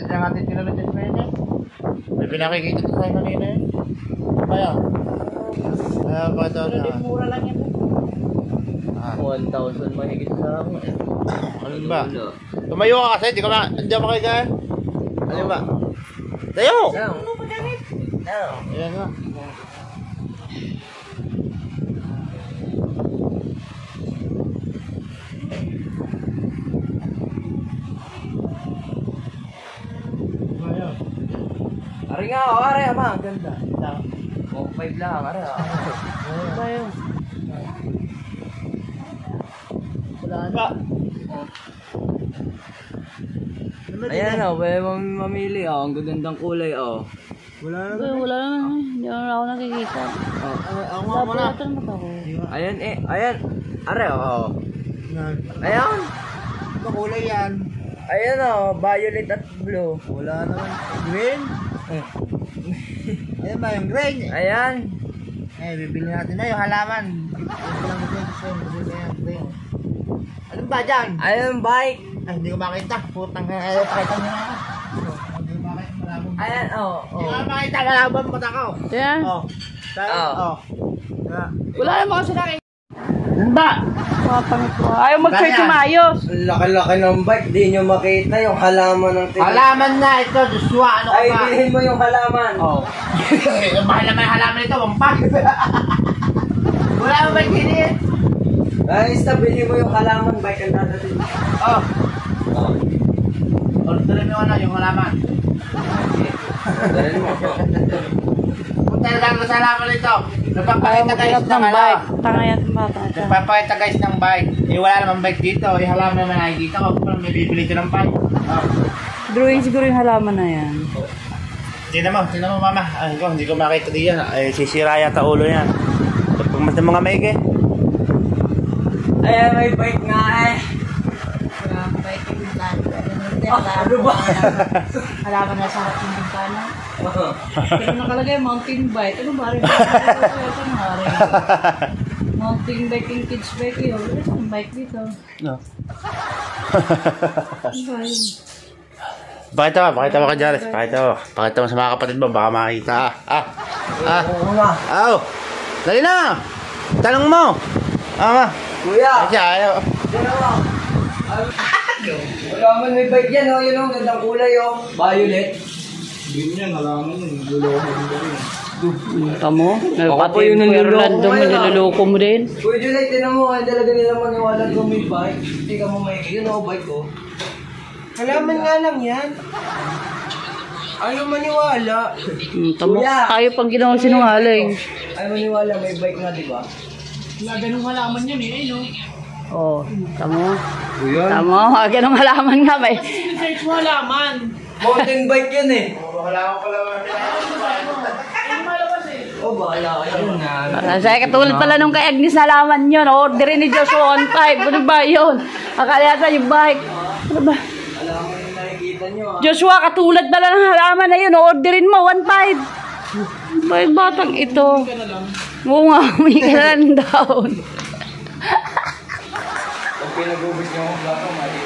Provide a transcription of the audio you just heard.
Diyan natin pinalagyan na yun eh. May pinakikita sa tayo kanina eh. Kaya? Kaya ba ito na? Mura lang yan. 1,000 mahigit sa ako eh. Ano ba? Tumayo ka kasi, di ka ba? Andiyan ba kayo dyan? Ano ba? Tayo! Ano ba ganit? Ayan nga. Ari nga, ari ama, ang ganda. 5 lang, ari. Tayo. Wala na. Ayan o, pwede mong mamili o. Ang gagandang kulay o. Wala na. Hindi ako nakikita. Ako nga muna. Lahat naman ako. Ayan eh, ayan. Ari o. Ayan. Ano kulay yan? Ayan o, violet at blue. Wala naman. Green? Ayan ba yung green? Ayan. Eh, bibili natin na yung halaman. Yung lang gusto yung green. Anong ba dyan? Ayan bike. Ay, hindi ko makita. Putang na. Ayaw, pakita mo na ako. Hindi ko makita malabong. Ayan o. Hindi ko makita malabong mata ko. Yan. Wala naman kasi nakikita. Ano ba? Pangit ko. Ayaw mag-search yung maayos. Laki-laki ng bike, di nyo makita yung halaman ng tigas. Halaman na ito, Joshua. Ano ka Ay, ba? bilhin mo yung halaman. Oh. Mahal naman yung halaman ito. Wampak. Wala naman ba giniin? Ay, bilhin mo yung halaman, bike ang dadating. Oh. Orderin mo ano, yung halaman. Dahil mo. Punta lang sa halaman ito. Nagpapakita guys ng bike. Tanga yan bata. Nagpapakita guys ng bike. Eh wala naman bike dito. Eh halaman naman nakikita ko. Kung may bibili ito ng bike. Oh. Drawing siguro yung halaman na yan. Tingnan mo mama. Ay, hindi ko makita diyan. Ay, sisira yata ulo yan. Pagpamas ng mga maigi. Ayan, may bike nga eh. Bike yung bintana. Ano ba? Halaman na sa harap yung bintana. Pero nakalagay mountain bike. Ano ba rin? Mountain bike yung kids bike yun. Wala yung bike dito. No. Ano ba yun? Pakita mo ka dyan. Pakita mo sa mga kapatid mo. Baka makita. Oo nga. Aw. Dali na. Tanong mo. Ma. Kuya. Ayaw. Wala man may bike yan o. Yun o, gandang kulay o. Violet. Tamo? Pati yung Orlando mo, niloloko mo din. Kuya July, tinan mo. Ang talaga nila maniwala kung may bike. Hindi ka mo may yun o, bike ko. Halaman nga lang yan. Ano maniwala? Tamo, Kuya. tayo pang ginawang sinungaling. Ay maniwala, may bike nga, di ba? Wala ganung halaman yan eh, no? Oh, tamo. Kuya. Tamo, ganong halaman nga ba eh. Search mo halaman. Mountain bike yan eh. Wala ko pala. Ano malabas eh? Oh, bahala ka yun na. Kasi katulad pala nung kay Agnes nalaman yun. Orderin ni Joshua on 5. Ano ba yun? Akala yata yung bike. Ano ba? Alam mo yung nakikita nyo ah. Joshua, katulad pala ng halaman na yun. Orderin mo, 1.5. Bakit batang ito? Oo nga, may kanan down. Pag pinag-ubis nyo akong plato, mali.